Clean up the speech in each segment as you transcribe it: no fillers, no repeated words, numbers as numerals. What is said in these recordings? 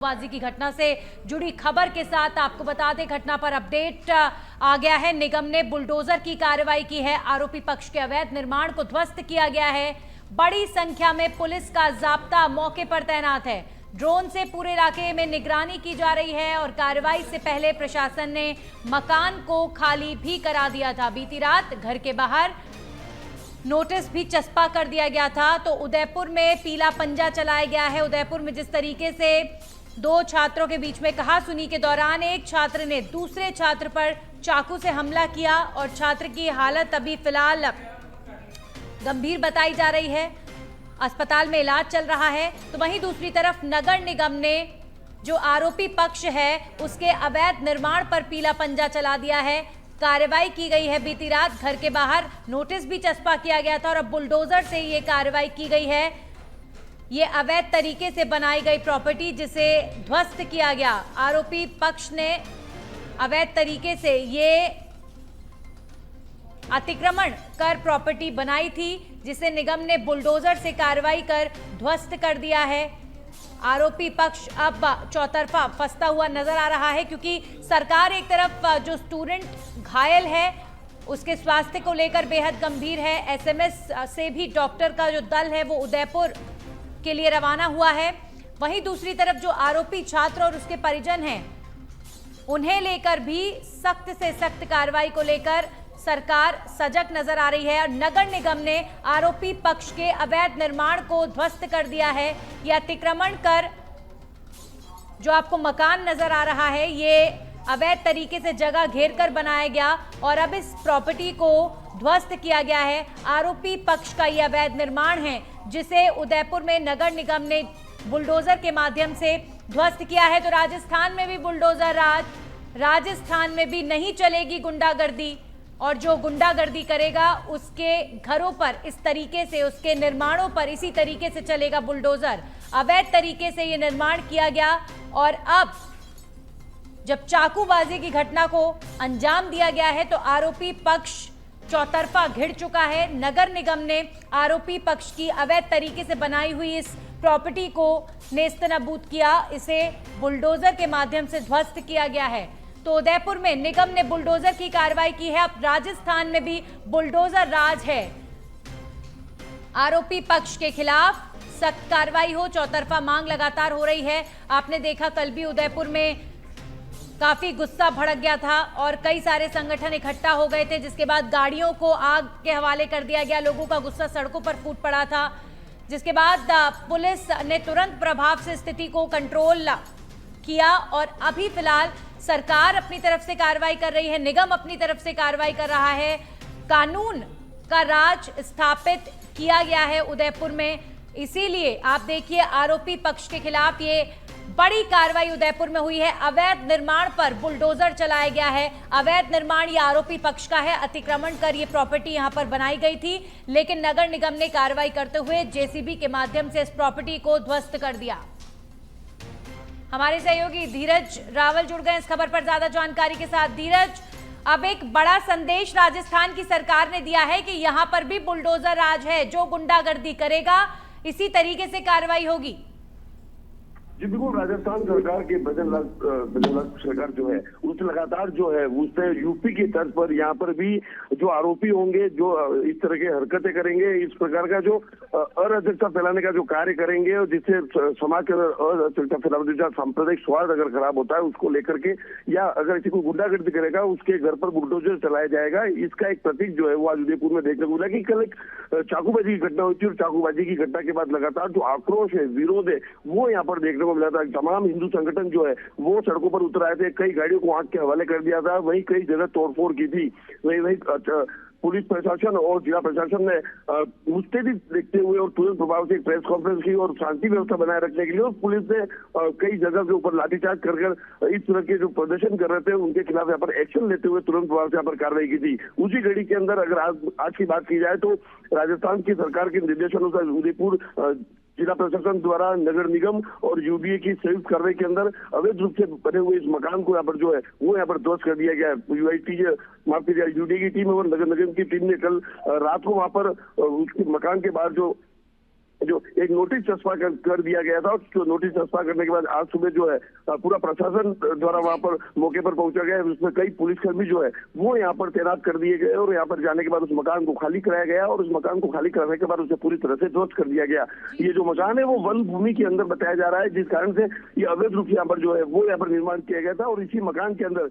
बाजी की घटना से जुड़ी खबर के साथ आपको बता दें, घटना पर अपडेट आ गया है। निगम ने बुलडोजर की कार्रवाई की है। आरोपी पक्ष के अवैध निर्माण को ध्वस्त किया गया है। बड़ी संख्या में पुलिस का जाब्ता मौके पर तैनात है। ड्रोन से पूरे इलाके में निगरानी की जा रही है और कार्रवाई से पहले प्रशासन ने मकान को खाली भी करा दिया था। बीती रात घर के बाहर नोटिस भी चस्पा कर दिया गया था। तो उदयपुर में पीला पंजा चलाया गया है। उदयपुर में जिस तरीके से दो छात्रों के बीच में कहासुनी के दौरान एक छात्र ने दूसरे छात्र पर चाकू से हमला किया और छात्र की हालत अभी फिलहाल गंभीर बताई जा रही है। अस्पताल में इलाज चल रहा है। तो वहीं दूसरी तरफ नगर निगम ने जो आरोपी पक्ष है उसके अवैध निर्माण पर पीला पंजा चला दिया है। कार्रवाई की गई है। बीती रात घर के बाहर नोटिस भी चस्पा किया गया था और अब बुलडोजर से ये कार्रवाई की गई है। ये अवैध तरीके से बनाई गई प्रॉपर्टी जिसे ध्वस्त किया गया। आरोपी पक्ष ने अवैध तरीके से ये अतिक्रमण कर प्रॉपर्टी बनाई थी जिसे निगम ने बुलडोजर से कार्रवाई कर ध्वस्त कर दिया है। आरोपी पक्ष अब चौतरफा फंसता हुआ नजर आ रहा है क्योंकि सरकार एक तरफ जो स्टूडेंट घायल है उसके स्वास्थ्य को लेकर बेहद गंभीर है। एसएमएस से भी डॉक्टर का जो दल है वो उदयपुर के लिए रवाना हुआ है। वहीं दूसरी तरफ जो आरोपी छात्र और उसके परिजन हैं उन्हें लेकर भी सख्त से सख्त कार्रवाई को लेकर सरकार सजग नजर आ रही है और नगर निगम ने आरोपी पक्ष के अवैध निर्माण को ध्वस्त कर दिया है। यह अतिक्रमण कर जो आपको मकान नजर आ रहा है ये अवैध तरीके से जगह घेर कर बनाया गया और अब इस प्रॉपर्टी को ध्वस्त किया गया है। आरोपी पक्ष का यह अवैध निर्माण है जिसे उदयपुर में नगर निगम ने बुलडोजर के माध्यम से ध्वस्त किया है। तो राजस्थान में भी बुलडोजर राज, राजस्थान में भी नहीं चलेगी गुंडागर्दी और जो गुंडागर्दी करेगा उसके घरों पर इस तरीके से, उसके निर्माणों पर इसी तरीके से चलेगा बुलडोजर। अवैध तरीके से ये निर्माण किया गया और अब जब चाकूबाजी की घटना को अंजाम दिया गया है तो आरोपी पक्ष चौतरफा घिर चुका है। नगर निगम ने आरोपी पक्ष की अवैध तरीके से बनाई हुई इस प्रॉपर्टी को नेस्तनाबूद किया। इसे बुलडोजर के माध्यम से ध्वस्त किया गया है। तो उदयपुर में निगम ने बुलडोजर की कार्रवाई की है। अब राजस्थान में भी बुलडोजर राज है। आरोपी पक्ष के खिलाफ सख्त कार्रवाई हो, चौतरफा मांग लगातार हो रही है। आपने देखा कल भी उदयपुर में काफी गुस्सा भड़क गया था और कई सारे संगठन इकट्ठा हो गए थे जिसके बाद गाड़ियों को आग के हवाले कर दिया गया। लोगों का गुस्सा सड़कों पर फूट पड़ा था जिसके बाद पुलिस ने तुरंत प्रभाव से स्थिति को कंट्रोल किया और अभी फिलहाल सरकार अपनी तरफ से कार्रवाई कर रही है, निगम अपनी तरफ से कार्रवाई कर रहा है। कानून का राज स्थापित किया गया है उदयपुर में। इसीलिए आप देखिए आरोपी पक्ष के खिलाफ ये बड़ी कार्रवाई उदयपुर में हुई है। अवैध निर्माण पर बुलडोजर चलाया गया है। अवैध निर्माण ये आरोपी पक्ष का है। अतिक्रमण कर ये प्रॉपर्टी यहां पर बनाई गई थी लेकिन नगर निगम ने कार्रवाई करते हुए जेसीबी के माध्यम से इस प्रॉपर्टी को ध्वस्त कर दिया। हमारे सहयोगी धीरज रावल जुड़ गए इस खबर पर ज्यादा जानकारी के साथ। धीरज, अब एक बड़ा संदेश राजस्थान की सरकार ने दिया है कि यहां पर भी बुलडोजर राज है, जो गुंडागर्दी करेगा इसी तरीके से कार्रवाई होगी। जी बिल्कुल, राजस्थान सरकार के बजरंग सरकार जो है उससे लगातार जो है उससे यूपी की तर्ज पर यहाँ पर भी जो आरोपी होंगे जो इस तरह की हरकतें करेंगे, इस प्रकार का जो अराजकता फैलाने का जो कार्य करेंगे और जिससे समाज के अंदर अराजकता फैलाने का सांप्रदायिक स्वाद अगर खराब होता है उसको लेकर के या अगर किसी को गुंडागर्दी करेगा उसके घर पर बुलडोजर चलाया जाएगा। इसका एक प्रतीक जो है वो आज उदयपुर में देखने को मिला कि कल एक चाकूबाजी की घटना हुई थी और चाकूबाजी की घटना के बाद लगातार जो आक्रोश है, विरोध है वो यहाँ पर देखने मिला था। तमाम हिंदू संगठन जो है वो सड़कों पर उतर आए थे, कई गाड़ियों को आग के हवाले कर दिया था, वहीं कई जगह तोड़फोड़ की थी। वहीं पुलिस प्रशासन और जिला प्रशासन ने मुस्तैदी देखते हुए और तुरंत प्रभाव से एक प्रेस कॉन्फ्रेंस की और शांति व्यवस्था बनाए रखने के लिए और पुलिस ने कई जगह के ऊपर लाठीचार्ज कर इस तरह के जो प्रदर्शन कर रहे थे उनके खिलाफ यहाँ पर एक्शन लेते हुए तुरंत प्रभाव से यहाँ पर कार्रवाई की थी। उसी घड़ी के अंदर अगर आज की बात की जाए तो राजस्थान की सरकार के निर्देशानुसार उदयपुर जिला प्रशासन द्वारा नगर निगम और यूडीए की संयुक्त कार्रवाई के अंदर अवैध रूप से बने हुए इस मकान को यहाँ पर जो है वो यहाँ पर ध्वस्त कर दिया गया है। माफ कीजिए, यूडीए की टीम और नगर निगम की टीम ने कल रात को वहां पर उसके मकान के बाहर जो जो एक नोटिस चस्पा कर दिया गया था, और नोटिस चस्पा करने के बाद आज सुबह जो है पूरा प्रशासन द्वारा वहां पर मौके पर पहुंचा गया। उसमें कई पुलिसकर्मी जो है वो यहाँ पर तैनात कर दिए गए, और यहाँ पर जाने के बाद उस मकान को खाली कराया गया, और उस मकान को खाली कराने के बाद उसे पूरी तरह से ध्वस्त कर दिया गया। ये जो मकान है वो वन भूमि के अंदर बताया जा रहा है, जिस कारण से ये अवैध रूप से यहाँ पर जो है वो यहाँ पर निर्माण किया गया था। और इसी मकान के अंदर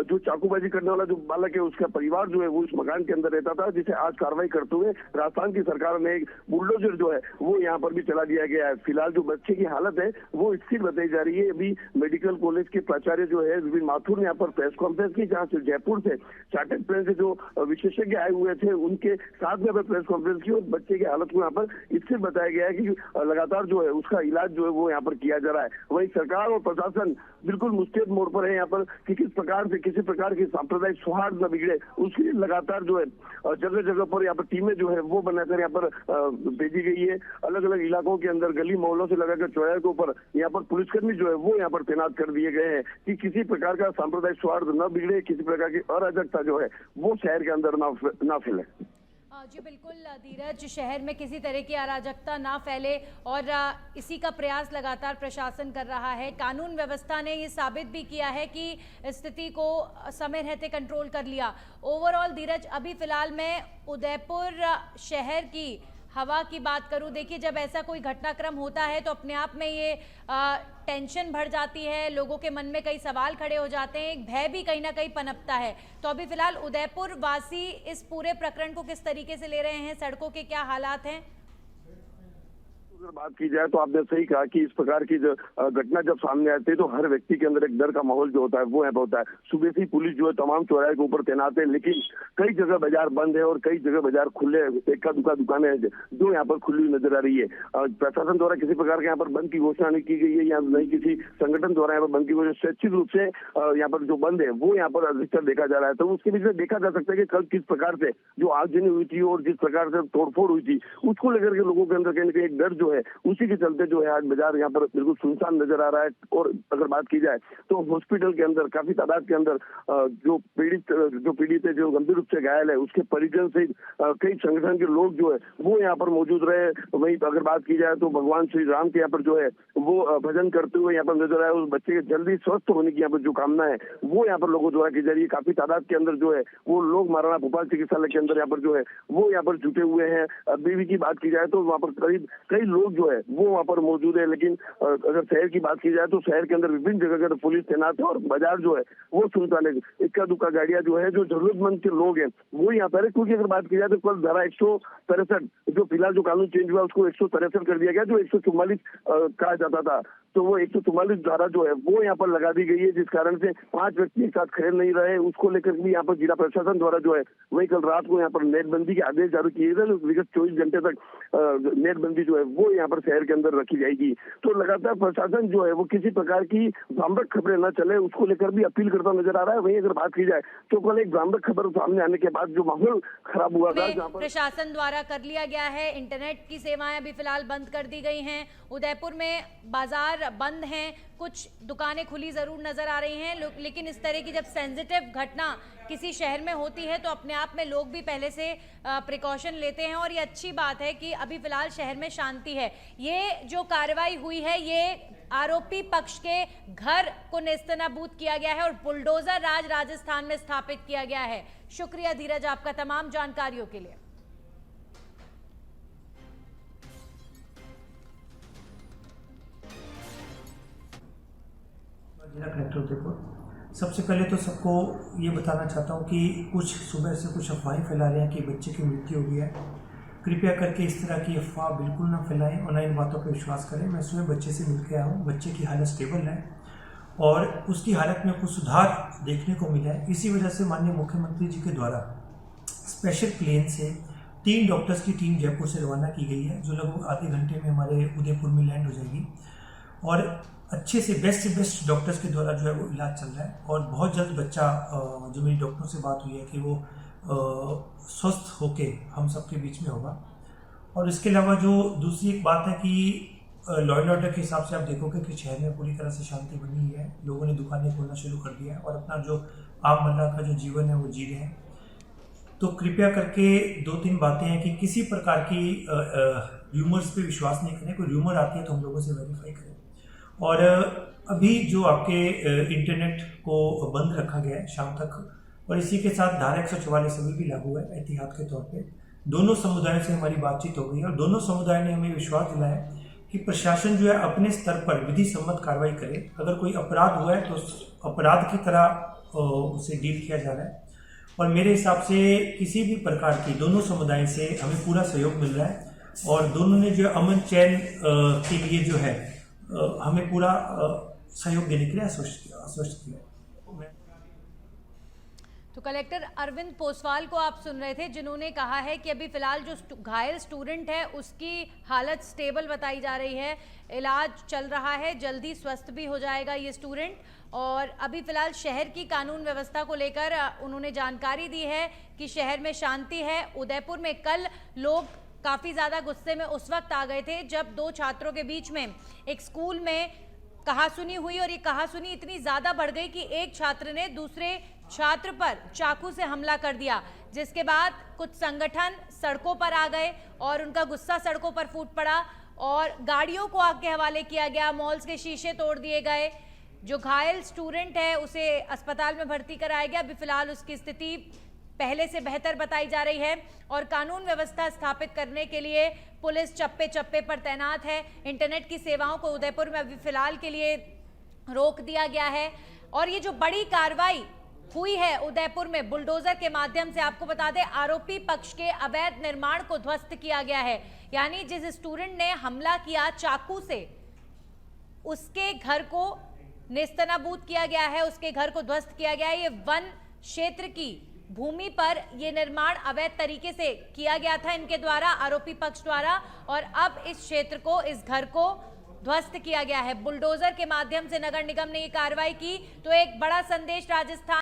जो चाकूबाजी करने वाला जो बालक है उसका परिवार जो है वो इस मकान के अंदर रहता था, जिसे आज कार्रवाई करते हुए राजस्थान की सरकार ने एक बुलडोजर जो है वो यहाँ पर भी चला दिया गया है। फिलहाल जो बच्चे की हालत है वो स्थिर बताई जा रही है। अभी मेडिकल कॉलेज के प्राचार्य जो है विपिन माथुर ने यहाँ पर प्रेस कॉन्फ्रेंस की, जहाँ से जयपुर से चार्टर्ड प्लेन से जो विशेषज्ञ आए हुए थे उनके साथ में प्रेस कॉन्फ्रेंस की, और बच्चे की हालत को यहाँ पर स्थिर बताया गया है कि लगातार जो है उसका इलाज जो है वो यहाँ पर किया जा रहा है। वही सरकार और प्रशासन बिल्कुल मुस्तैद मोड़ पर है यहाँ पर कि किस प्रकार से किसी प्रकार की सांप्रदायिक सौहार्द न बिगड़े, उसके लिए लगातार जो है जगह जगह पर यहाँ पर टीमें जो है वो बनाकर यहाँ पर भेजी गई है। अलग अलग इलाकों के अंदर गली मोहल्लों से लगाकर चौराहे के ऊपर यहाँ पर पुलिसकर्मी जो है वो यहाँ पर तैनात कर दिए गए हैं कि किसी प्रकार का सांप्रदायिक सौहार्द न बिगड़े, किसी प्रकार की अराजकता जो है वो शहर के अंदर ना फैले। जी बिल्कुल धीरज, शहर में किसी तरह की अराजकता ना फैले और इसी का प्रयास लगातार प्रशासन कर रहा है। कानून व्यवस्था ने ये साबित भी किया है कि स्थिति को समय रहते कंट्रोल कर लिया। ओवरऑल धीरज, अभी फिलहाल मैं उदयपुर शहर की हवा की बात करूं, देखिए जब ऐसा कोई घटनाक्रम होता है तो अपने आप में ये टेंशन बढ़ जाती है, लोगों के मन में कई सवाल खड़े हो जाते हैं, एक भय भी कहीं ना कहीं पनपता है। तो अभी फिलहाल उदयपुर वासी इस पूरे प्रकरण को किस तरीके से ले रहे हैं, सड़कों के क्या हालात हैं? अगर बात की जाए तो आपने सही कहा कि इस प्रकार की जो घटना जब सामने आती है तो हर व्यक्ति के अंदर एक डर का माहौल जो होता है वो यहाँ पे होता है। सुबह से ही पुलिस जो है तमाम चौराहे के ऊपर तैनात है, लेकिन कई जगह बाजार बंद है और कई जगह बाजार खुले, एक्का दुक्का दुकानें हैं जो यहाँ पर खुली हुई नजर आ रही है। प्रशासन द्वारा किसी प्रकार के यहाँ पर बंद की घोषणा नहीं की गई है, या नहीं किसी संगठन द्वारा यहाँ पर बंद की घोषणा, स्वैच्छिक रूप से यहाँ पर जो बंद है वो यहाँ पर अधिकतर देखा जा रहा है। तो उसके बीच में देखा जा सकता है कि कल किस प्रकार से जो आगजनी हुई थी और जिस प्रकार से तोड़फोड़ हुई थी उसको लेकर के लोगों के अंदर कहीं ना कहीं एक डर जो है उसी के चलते जो है आज बाजार यहाँ पर बिल्कुल सुनसान नजर आ रहा है। और अगर बात की जाए तो हॉस्पिटल के अंदर काफी तादाद के अंदर जो पीड़ित है, जो गंभीर रूप से घायल है, उसके परिजन से कई संगठन के लोग जो है वो यहाँ पर मौजूद रहे। वहीं अगर बात की जाए तो भगवान श्री राम के यहाँ पर जो है वो भजन करते हुए यहाँ पर नजर आए। उस बच्चे के जल्दी स्वस्थ होने की यहाँ पर जो कामना है वो यहाँ पर लोगों द्वारा की जा रही है। काफी तादाद के अंदर जो है वो लोग महाराणा भोपाल चिकित्सालय के अंदर यहाँ पर जो है वो यहाँ पर जुटे हुए हैं। बीवी की बात की जाए तो वहाँ पर करीब कई लोग जो है वो वहाँ पर मौजूद है। लेकिन अगर शहर की बात की जाए तो शहर के अंदर विभिन्न जगह पर पुलिस तैनात है और बाजार जो है वो सुनसान है। इक्का दुक्का गाड़ियां जो है, जो जरूरतमंद के लोग हैं वो यहाँ पर है। क्योंकि अगर बात की जाए तो कल धारा 163 जो फिलहाल जो कानून चेंज हुआ उसको 163 कर दिया गया, जो 144 कहा जाता था, तो वो 144 धारा जो है वो यहाँ पर लगा दी गई है, जिस कारण से 5 व्यक्ति एक साथ खड़े नहीं रहे। उसको लेकर भी यहाँ पर जिला प्रशासन द्वारा जो है वही कल रात को यहाँ पर नेटबंदी के आदेश जारी किए गए। विगत 24 घंटे तक नेटबंदी जो है वो यहाँ पर शहर के अंदर रखी जाएगी। तो लगातार प्रशासन जो है वो किसी प्रकार की भ्रामक खबरें न चले उसको लेकर भी अपील करता नजर आ रहा है। वहीं अगर बात की जाए तो कल एक भ्रामक खबर सामने आने के बाद जो माहौल खराब हुआ था, जहाँ पर प्रशासन द्वारा कर लिया गया है, इंटरनेट की सेवाएं अभी फिलहाल बंद कर दी गई हैं। उदयपुर में बाजार बंद हैं, कुछ दुकानें खुली जरूर नजर आ रही हैं, लेकिन इस तरह की जब सेंसिटिव घटना किसी शहर में होती है तो अपने आप में लोग भी पहले से प्रिकॉशन लेते हैं। और ये अच्छी बात है कि अभी फिलहाल शहर में शांति है। ये जो कार्रवाई हुई है ये आरोपी पक्ष के घर को नेस्तनाबूद किया गया है और बुलडोजर राज राजस्थान में स्थापित किया गया है। शुक्रिया धीरज आपका तमाम जानकारियों के लिए। जिला कलेक्टर उदयपुर, सबसे पहले तो सबको ये बताना चाहता हूँ कि कुछ सुबह से कुछ अफवाहें फैला रहे हैं कि बच्चे की मृत्यु हुई है। कृपया करके इस तरह की अफवाह बिल्कुल ना फैलाएं और ना इन बातों पर विश्वास करें। मैं सुबह बच्चे से मिल के आया हूँ, बच्चे की हालत स्टेबल है और उसकी हालत में कुछ सुधार देखने को मिला है। इसी वजह से माननीय मुख्यमंत्री जी के द्वारा स्पेशल प्लेन से 3 डॉक्टर्स की टीम जयपुर से रवाना की गई है, जो लगभग आधे घंटे में हमारे उदयपुर में लैंड हो जाएगी और अच्छे से बेस्ट डॉक्टर्स के द्वारा जो है वो इलाज चल रहा है। और बहुत जल्द बच्चा, जो मेरी डॉक्टरों से बात हुई है कि वो स्वस्थ होके हम सबके बीच में होगा। और इसके अलावा जो दूसरी एक बात है कि लॉ एंड ऑर्डर के हिसाब से आप देखोगे कि शहर में पूरी तरह से शांति बनी हुई है। लोगों ने दुकानें खोलना शुरू कर दिया है और अपना जो आम मल्ला का जो जीवन है वो जी रहे हैं। तो कृपया करके 2-3 बातें हैं कि किसी प्रकार की र्यूमर्स पे विश्वास नहीं करें। कोई र्यूमर आती है तो हम लोगों से वेरीफाई करें। और अभी जो आपके इंटरनेट को बंद रखा गया है शाम तक, और इसी के साथ धारा 144 अभी भी लागू है एहतियात के तौर पे। दोनों समुदायों से हमारी बातचीत हो गई है और दोनों समुदाय ने हमें विश्वास दिलाया कि प्रशासन जो है अपने स्तर पर विधि सम्मत कार्रवाई करे। अगर कोई अपराध हुआ है तो अपराध की तरह उसे डील किया जा रहा है। और मेरे हिसाब से किसी भी प्रकार की दोनों समुदाय से हमें पूरा सहयोग मिल रहा है और दोनों ने जो अमन चैन के लिए जो है हमें पूरा सहयोग देने के लिए आश्वस्त किया। तो कलेक्टर अरविंद पोसवाल को आप सुन रहे थे, जिन्होंने कहा है कि अभी फिलहाल जो घायल स्टूडेंट है उसकी हालत स्टेबल बताई जा रही है, इलाज चल रहा है, जल्दी स्वस्थ भी हो जाएगा ये स्टूडेंट। और अभी फिलहाल शहर की कानून व्यवस्था को लेकर उन्होंने जानकारी दी है कि शहर में शांति है। उदयपुर में कल लोग काफ़ी ज़्यादा गुस्से में उस वक्त आ गए थे जब दो छात्रों के बीच में एक स्कूल में कहासुनी हुई और ये कहासुनी इतनी ज़्यादा बढ़ गई कि एक छात्र ने दूसरे छात्र पर चाकू से हमला कर दिया, जिसके बाद कुछ संगठन सड़कों पर आ गए और उनका गुस्सा सड़कों पर फूट पड़ा और गाड़ियों को आग के हवाले किया गया, मॉल्स के शीशे तोड़ दिए गए। जो घायल स्टूडेंट है उसे अस्पताल में भर्ती कराया गया। अभी फिलहाल उसकी स्थिति पहले से बेहतर बताई जा रही है और कानून व्यवस्था स्थापित करने के लिए पुलिस चप्पे चप्पे पर तैनात है। इंटरनेट की सेवाओं को उदयपुर में अभी फिलहाल के लिए रोक दिया गया है। और ये जो बड़ी कार्रवाई हुई है उदयपुर में बुलडोजर के माध्यम से, आपको बता दें आरोपी पक्ष के अवैध निर्माण को ध्वस्त किया गया है। यानी जिस स्टूडेंट ने हमला किया चाकू से, उसके घर को नेस्तनाबूद किया गया है, उसके घर को ध्वस्त किया गया है। ये वन क्षेत्र की भूमि पर यह निर्माण अवैध तरीके से किया गया था इनके द्वारा, आरोपी पक्ष द्वारा, और अब इस क्षेत्र को, इस घर को ध्वस्त किया गया है। बुलडोजर के माध्यम से नगर निगम ने ये कार्रवाई की। तो एक बड़ा संदेश राजस्थान